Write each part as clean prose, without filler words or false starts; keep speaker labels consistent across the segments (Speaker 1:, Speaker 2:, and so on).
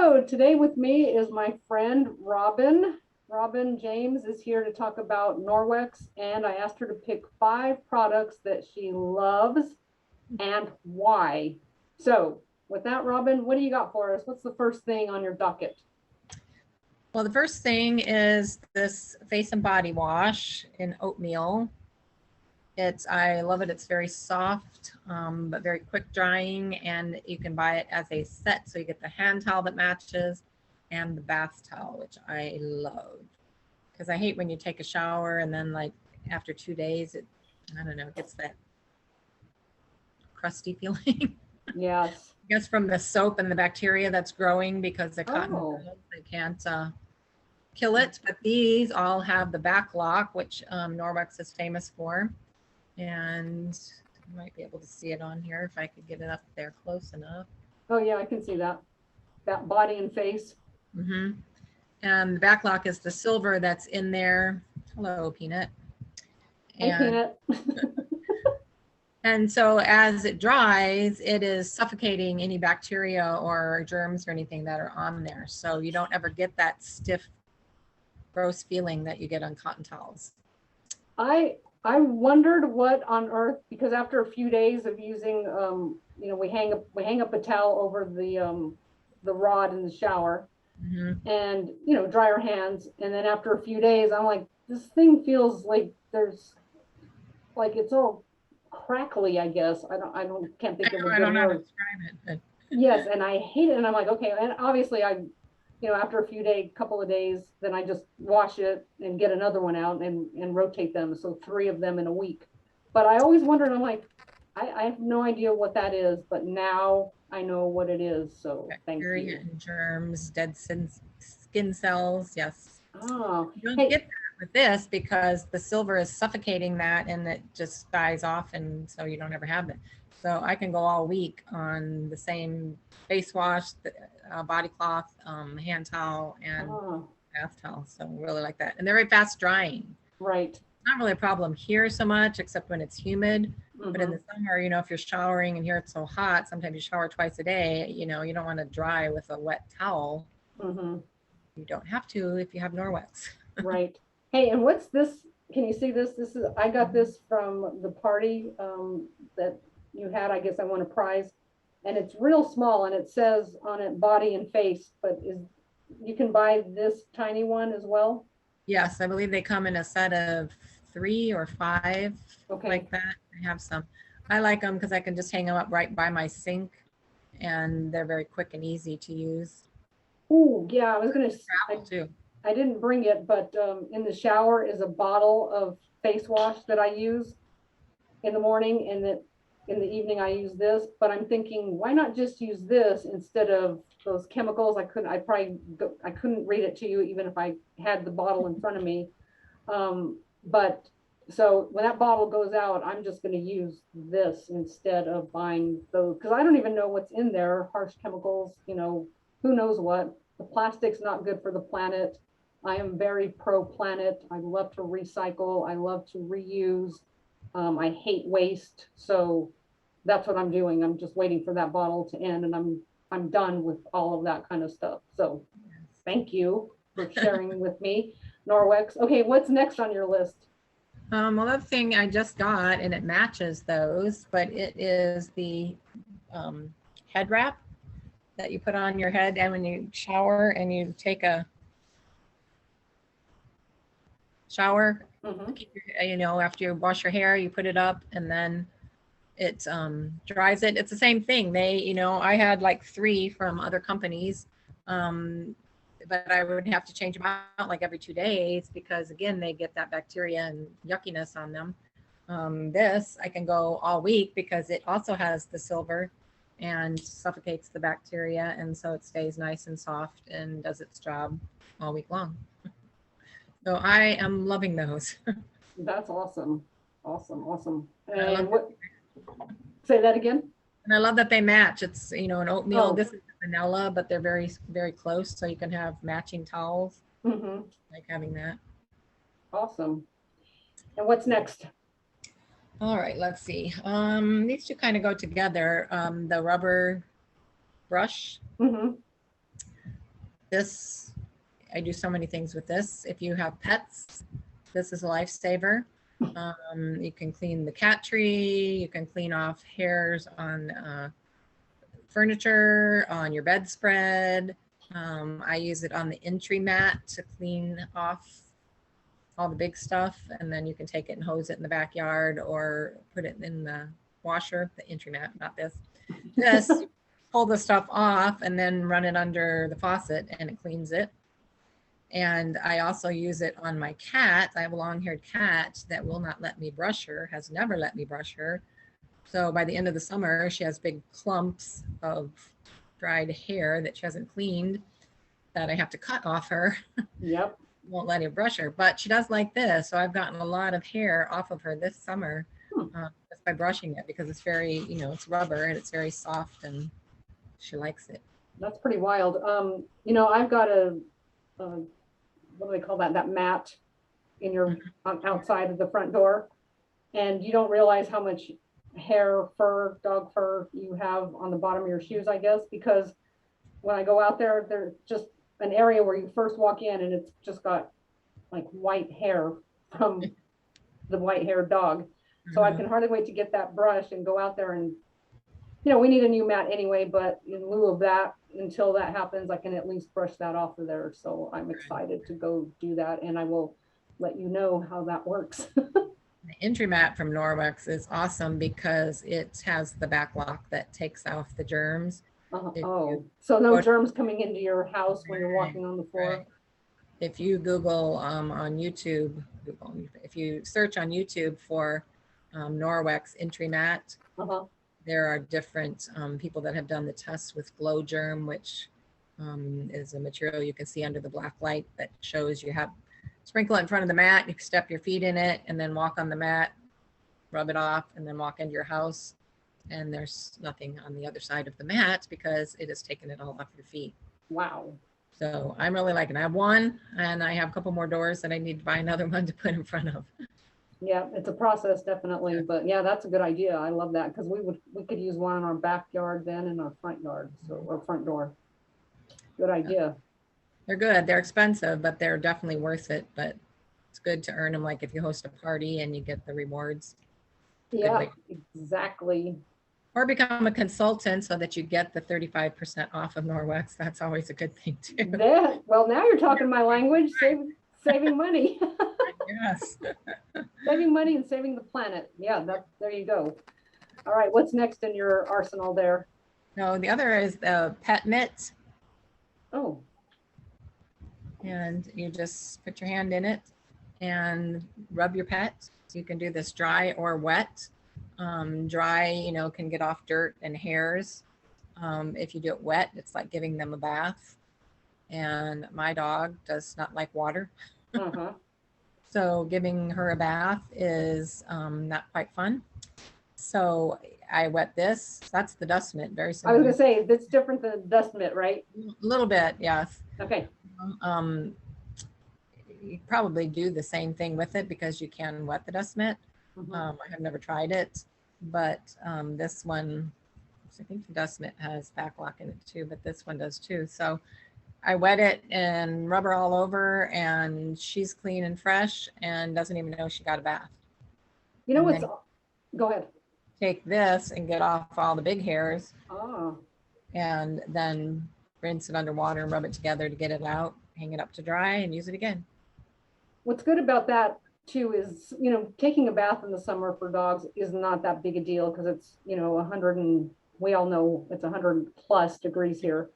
Speaker 1: Hello, today with me is my friend Robin. Robin James is here to talk about Norwex, and I asked her to pick 5 products that she loves and why. So with that, Robin, what do you got for us? What's the first thing on your docket?
Speaker 2: Well, the first thing is this face and body wash in oatmeal. I love it. It's very soft, but very quick drying, and you can buy it as a set. So you get the hand towel that matches and the bath towel, which I love. Because I hate when you take a shower and then like after 2 days, I don't know, it gets that crusty feeling.
Speaker 1: Yes.
Speaker 2: I guess from the soap and the bacteria that's growing because the cotton,
Speaker 1: Oh.
Speaker 2: they can't kill it. But these all have the back lock, which Norwex is famous for. And you might be able to see it on here if I could get it up there close enough.
Speaker 1: Oh yeah, I can see that. That body and face.
Speaker 2: Mm-hmm. And the back lock is the silver that's in there. Hello, Peanut.
Speaker 1: Hey, Peanut.
Speaker 2: And so as it dries, it is suffocating any bacteria or germs or anything that are on there. So you don't ever get that stiff, gross feeling that you get on cotton towels.
Speaker 1: I wondered what on earth, because after a few days of using, we hang up a towel over the rod in the shower, and dry our hands, and then after a few days, I'm like, this thing feels like it's all crackly. I guess can't think of a good word. Yes, and I hate it, and I'm like, okay, and obviously after a couple of days, then I just wash it and get another one out and rotate them. So 3 of them in a week. But I always wondered, I'm like, I have no idea what that is, but now I know what it is. So thank you.
Speaker 2: And germs, dead skin cells. Yes.
Speaker 1: Oh,
Speaker 2: you don't get that with this because the silver is suffocating that and it just dies off. And so you don't ever have it. So I can go all week on the same face wash, body cloth, hand towel, and bath towel. So really like that. And they're very fast drying.
Speaker 1: Right.
Speaker 2: Not really a problem here so much, except when it's humid. But in the summer, if you're showering and here it's so hot, sometimes you shower twice a day, you don't want to dry with a wet towel. You don't have to if you have Norwex.
Speaker 1: Right. Hey, and what's this? Can you see this? I got this from the party that you had. I guess I won a prize, and it's real small, and it says on it body and face, but you can buy this tiny one as well?
Speaker 2: Yes, I believe they come in a set of 3 or 5, like that. I have some. I like them because I can just hang them up right by my sink, and they're very quick and easy to use.
Speaker 1: Oh, yeah, I was going to travel
Speaker 2: too.
Speaker 1: I didn't bring it, but in the shower is a bottle of face wash that I use in the morning, and that in the evening I use this. But I'm thinking, why not just use this instead of those chemicals? I couldn't read it to you even if I had the bottle in front of me. But so when that bottle goes out, I'm just going to use this instead of buying those, because I don't even know what's in there. Harsh chemicals, who knows what. The plastic's not good for the planet. I am very pro planet. I love to recycle. I love to reuse. I hate waste. So that's what I'm doing. I'm just waiting for that bottle to end, and I'm done with all of that kind of stuff. So thank you for sharing with me, Norwex. Okay, what's next on your list?
Speaker 2: Another thing I just got, and it matches those, but it is the head wrap that you put on your head, and when you shower and you take a shower, after you wash your hair, you put it up, and then it dries it. It's the same thing. I had like 3 from other companies, but I would have to change them out like every 2 days because again, they get that bacteria and yuckiness on them. This I can go all week because it also has the silver and suffocates the bacteria, and so it stays nice and soft and does its job all week long. So I am loving those.
Speaker 1: That's awesome. Awesome. And say that again?
Speaker 2: And I love that they match. It's, an oatmeal. Oh. This is vanilla, but they're very, very close. So you can have matching towels. Like having that.
Speaker 1: Awesome. And what's next?
Speaker 2: All right, let's see. These 2 kind of go together. The rubber brush. This, I do so many things with this. If you have pets, this is a lifesaver. You can clean the cat tree. You can clean off hairs on furniture, on your bedspread. I use it on the entry mat to clean off all the big stuff, and then you can take it and hose it in the backyard or put it in the washer, the entry mat, not this. This, pull the stuff off and then run it under the faucet and it cleans it. And I also use it on my cat. I have a long-haired cat that will not let me brush her, has never let me brush her. So by the end of the summer, she has big clumps of dried hair that she hasn't cleaned that I have to cut off her.
Speaker 1: Yep.
Speaker 2: Won't let her brush her, but she does like this. So I've gotten a lot of hair off of her this summer just by brushing it, because it's very, it's rubber and it's very soft and she likes it.
Speaker 1: That's pretty wild. I've got what do they call that? That mat in your outside of the front door, and you don't realize how much hair, fur, dog fur you have on the bottom of your shoes, I guess, because when I go out there, there's just an area where you first walk in and it's just got like white hair from the white-haired dog. So I can hardly wait to get that brush and go out there and, we need a new mat anyway, but in lieu of that, until that happens, I can at least brush that off of there. So I'm excited to go do that, and I will let you know how that works.
Speaker 2: The entry mat from Norwex is awesome because it has the back lock that takes off the germs.
Speaker 1: So no germs coming into your house when you're walking on the floor.
Speaker 2: Right. If you Google on YouTube, if you search on YouTube for Norwex entry mat, there are different people that have done the tests with glow germ, which is a material you can see under the black light that shows you have sprinkle it in front of the mat, you step your feet in it and then walk on the mat, rub it off, and then walk into your house. And there's nothing on the other side of the mat because it has taken it all off your feet.
Speaker 1: Wow.
Speaker 2: So I'm really liking it. I have one, and I have a couple more doors that I need to buy another one to put in front of.
Speaker 1: Yeah, it's a process, definitely. But yeah, that's a good idea. I love that, because we could use one in our backyard then in our front yard, or front door. Good idea.
Speaker 2: They're good. They're expensive, but they're definitely worth it. But it's good to earn them, like if you host a party and you get the rewards.
Speaker 1: Yeah, exactly.
Speaker 2: Or become a consultant so that you get the 35% off of Norwex. That's always a good thing too.
Speaker 1: Well, now you're talking my language, saving money.
Speaker 2: Yes.
Speaker 1: Saving money and saving the planet. Yeah, there you go. All right, what's next in your arsenal there?
Speaker 2: No, the other is the pet mitt.
Speaker 1: Oh.
Speaker 2: And you just put your hand in it and rub your pet. So you can do this dry or wet. Dry, can get off dirt and hairs. If you do it wet, it's like giving them a bath. And my dog does not like water. So giving her a bath is not quite fun. So I wet this. That's the dust mitt, very similar.
Speaker 1: I was gonna say, that's different than dust mitt, right?
Speaker 2: A little bit, yes.
Speaker 1: Okay.
Speaker 2: You probably do the same thing with it because you can wet the dust mitt. I have never tried it, but this one, I think the dust mitt has backlock in it too, but this one does too. So I wet it and rub her all over, and she's clean and fresh and doesn't even know she got a bath.
Speaker 1: Go ahead.
Speaker 2: Take this and get off all the big hairs.
Speaker 1: Oh.
Speaker 2: And then rinse it underwater and rub it together to get it out, hang it up to dry, and use it again.
Speaker 1: What's good about that too is, taking a bath in the summer for dogs is not that big a deal, because it's, 100 and we all know it's 100 plus degrees here.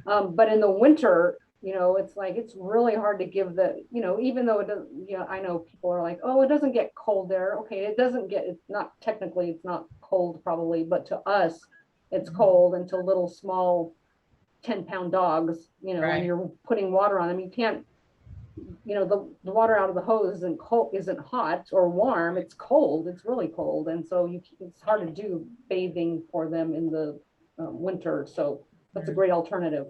Speaker 1: But in the winter, it's like, it's really hard to give even though it does, I know people are like, oh, it doesn't get cold there. Okay. It's not cold probably, but to us it's cold, and to little small 10-pound dogs,
Speaker 2: Right.
Speaker 1: and you're putting water on them, you can't, the water out of the hose isn't hot or warm, it's cold, it's really cold. And so it's hard to do bathing for them in the winter. So that's a great alternative.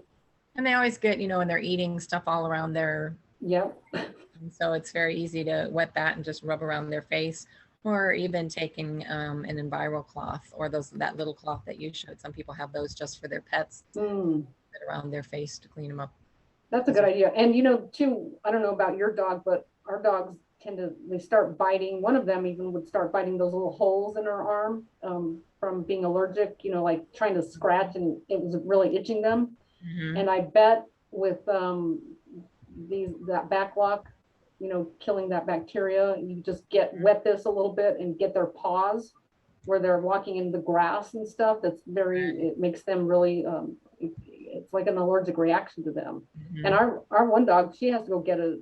Speaker 2: And they always get, when they're eating stuff all around their.
Speaker 1: Yep.
Speaker 2: And so it's very easy to wet that and just rub around their face, or even taking an enviro cloth, or that little cloth that you showed. Some people have those just for their pets, around their face to clean them up.
Speaker 1: That's a good idea. And too, I don't know about your dog, but our dogs they start biting. One of them even would start biting those little holes in her arm, from being allergic, like trying to scratch, and it was really itching them. And I bet with that back lock, killing that bacteria, you just wet this a little bit and get their paws where they're walking in the grass and stuff. It makes them really, it's like an allergic reaction to them. And our one dog, she has to go get a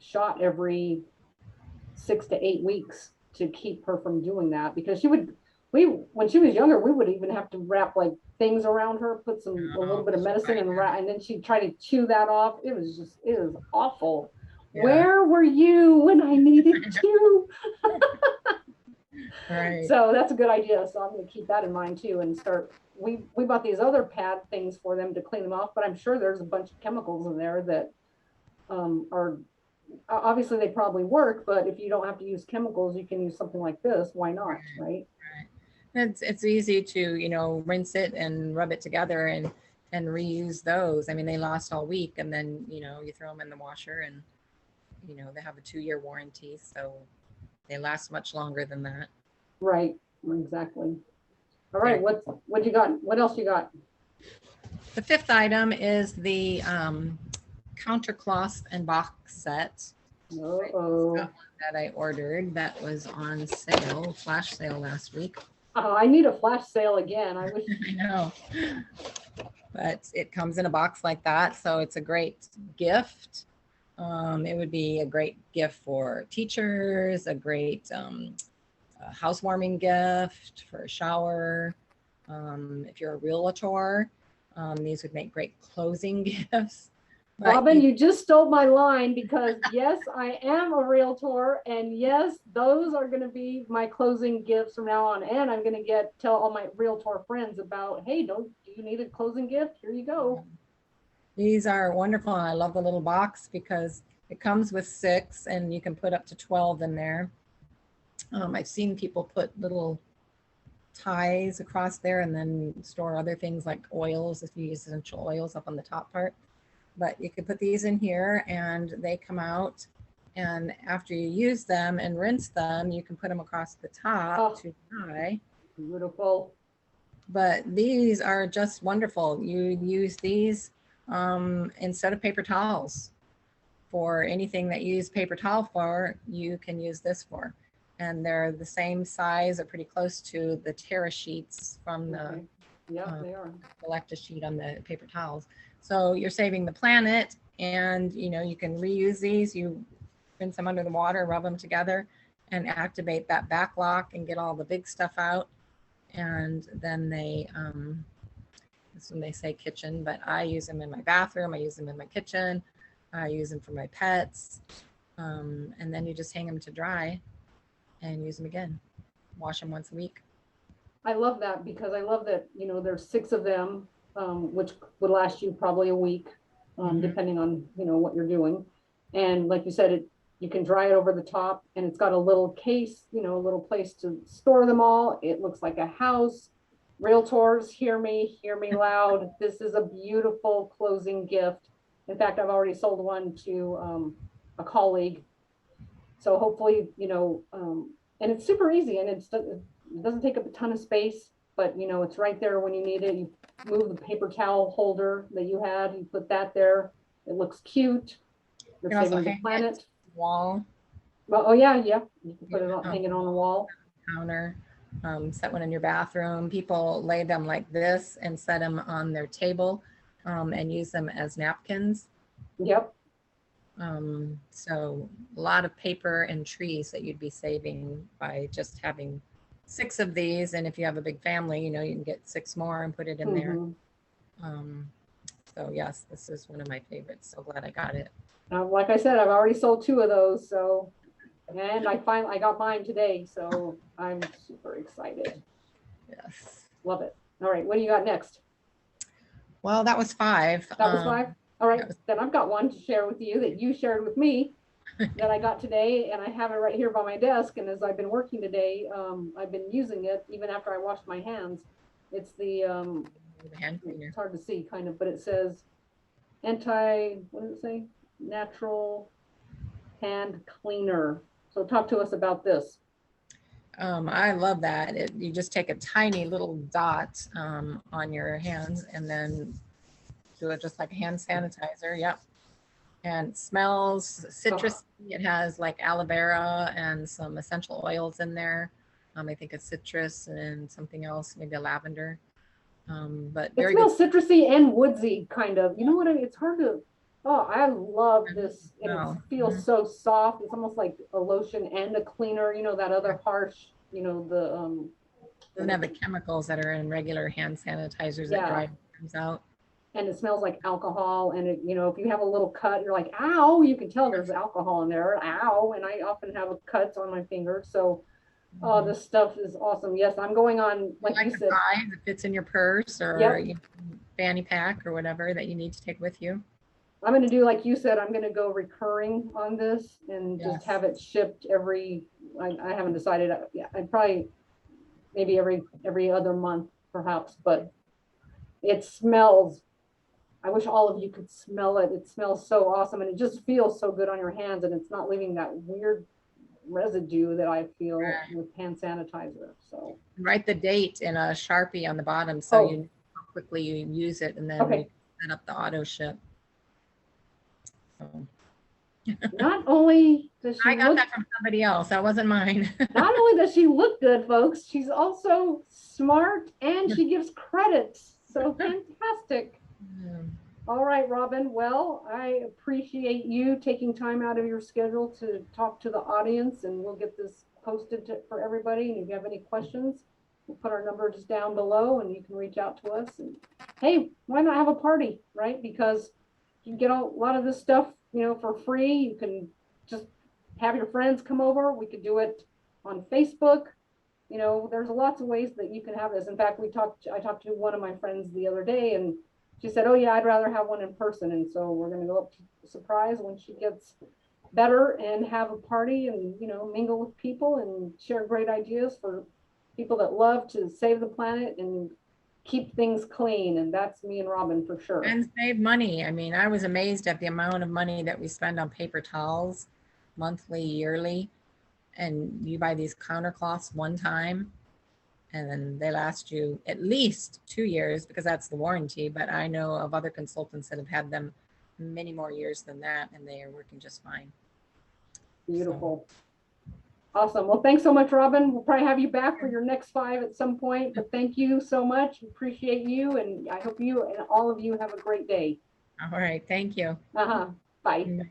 Speaker 1: shot every 6 to 8 weeks to keep her from doing that, because when she was younger, we would even have to wrap like things around her, put a little bit of medicine and then she'd try to chew that off. It was awful. Yeah. Where were you when I needed you?
Speaker 2: Right.
Speaker 1: So that's a good idea. So I'm going to keep that in mind too, and we bought these other pad things for them to clean them off, but I'm sure there's a bunch of chemicals in there that are obviously they probably work, but if you don't have to use chemicals, you can use something like this. Why not? Right.
Speaker 2: It's easy to, rinse it and rub it together and reuse those. I mean, they last all week, and then, you throw them in the washer, and, they have a 2-year warranty. So they last much longer than that.
Speaker 1: Right. Exactly. All right. What you got? What else you got?
Speaker 2: The 5th item is the counter cloth and box set. That I ordered that was on sale, flash sale last week.
Speaker 1: Oh, I need a flash sale again. I wish.
Speaker 2: I know, but it comes in a box like that, so it's a great gift. It would be a great gift for teachers, a great housewarming gift for a shower. If you're a realtor, these would make great closing gifts.
Speaker 1: Robin, you just stole my line, because yes, I am a realtor, and yes, those are going to be my closing gifts from now on. And I'm going to tell all my realtor friends about, hey, do you need a closing gift? Here you go.
Speaker 2: These are wonderful. And I love the little box because it comes with 6 and you can put up to 12 in there. I've seen people put little ties across there and then store other things like oils, if you use essential oils, up on the top part. But you can put these in here and they come out, and after you use them and rinse them, you can put them across the top to dry.
Speaker 1: Beautiful.
Speaker 2: But these are just wonderful. You use these instead of paper towels. For anything that you use paper towel for, you can use this for. And they're the same size or pretty close to the Terra sheets from the
Speaker 1: they are.
Speaker 2: Electa sheet on the paper towels. So you're saving the planet, and you can reuse these. You rinse them under the water, rub them together, and activate that back lock and get all the big stuff out. And then this one they say kitchen, but I use them in my bathroom. I use them in my kitchen. I use them for my pets. And then you just hang them to dry and use them again. Wash them once a week.
Speaker 1: I love that, because I love that, there's 6 of them, which would last you probably a week, depending on, what you're doing. And like you said, you can dry it over the top, and it's got a little case, a little place to store them all. It looks like a house. Realtors, hear me loud. This is a beautiful closing gift. In fact, I've already sold one to a colleague. So hopefully, and it's super easy, and it doesn't take up a ton of space, but it's right there when you need it. You move the paper towel holder that you had, you put that there. It looks cute. You're saving the planet.
Speaker 2: Wall.
Speaker 1: Well, oh yeah. You can put it on, hang it on the wall.
Speaker 2: Counter. Set one in your bathroom. People lay them like this and set them on their table and use them as napkins.
Speaker 1: Yep.
Speaker 2: So a lot of paper and trees that you'd be saving by just having 6 of these. And if you have a big family, you can get 6 more and put it in there. So yes, this is one of my favorites. So glad I got it.
Speaker 1: Like I said, I've already sold 2 of those. So, and I got mine today. So I'm super excited.
Speaker 2: Yes.
Speaker 1: Love it. All right. What do you got next?
Speaker 2: Well, that was 5.
Speaker 1: That was 5. All right, then I've got one to share with you that you shared with me that I got today, and I have it right here by my desk. And as I've been working today, I've been using it even after I washed my hands. It's the hand cleaner. It's hard to see, kind of, but it says what does it say? Natural hand cleaner. So talk to us about this.
Speaker 2: I love that. You just take a tiny little dot on your hands and then do it just like a hand sanitizer. Yep. And it smells citrusy. It has like aloe vera and some essential oils in there. I think it's citrus and something else, maybe a lavender. But
Speaker 1: it smells citrusy and woodsy, kind of. You know what I mean? It's hard to. Oh, I love this. And it feels so soft. It's almost like a lotion and a cleaner. You know, that other harsh, you know, the
Speaker 2: doesn't have the chemicals that are in regular hand sanitizers that dry germs out.
Speaker 1: And it smells like alcohol. And it, you know, if you have a little cut, you're like, ow, you can tell there's alcohol in there. Ow. And I often have cuts on my fingers. So oh, this stuff is awesome. Yes, I'm going on, like you said.
Speaker 2: It fits in your purse or fanny pack or whatever that you need to take with you.
Speaker 1: I'm going to do, like you said, I'm going to go recurring on this and just have it shipped every, I haven't decided. Yeah, I'd probably maybe every other month perhaps, but it smells. I wish all of you could smell it. It smells so awesome and it just feels so good on your hands and it's not leaving that weird residue that I feel with hand sanitizer. So
Speaker 2: write the date in a Sharpie on the bottom so you know how quickly you use it and then we set up the auto ship. So.
Speaker 1: Not only does she
Speaker 2: I got that from somebody else. That wasn't mine.
Speaker 1: Not only does she look good, folks, she's also smart and she gives credit. So fantastic. All right, Robin. Well, I appreciate you taking time out of your schedule to talk to the audience, and we'll get this posted for everybody. And if you have any questions, we'll put our numbers down below and you can reach out to us. And hey, why not have a party, right? Because you can get a lot of this stuff, you know, for free. You can just have your friends come over. We could do it on Facebook. You know, there's lots of ways that you can have this. In fact, I talked to one of my friends the other day and she said, oh yeah, I'd rather have one in person. And so we're going to go up to Surprise when she gets better and have a party and, you know, mingle with people and share great ideas for people that love to save the planet and keep things clean. And that's me and Robin for sure.
Speaker 2: And save money. I mean, I was amazed at the amount of money that we spend on paper towels monthly, yearly. And you buy these counter cloths one time and then they last you at least 2 years because that's the warranty. But I know of other consultants that have had them many more years than that and they are working just fine.
Speaker 1: Beautiful. So. Awesome. Well, thanks so much, Robin. We'll probably have you back for your next 5 at some point, but thank you so much. Appreciate you. And I hope you and all of you have a great day.
Speaker 2: All right. Thank you.
Speaker 1: Bye.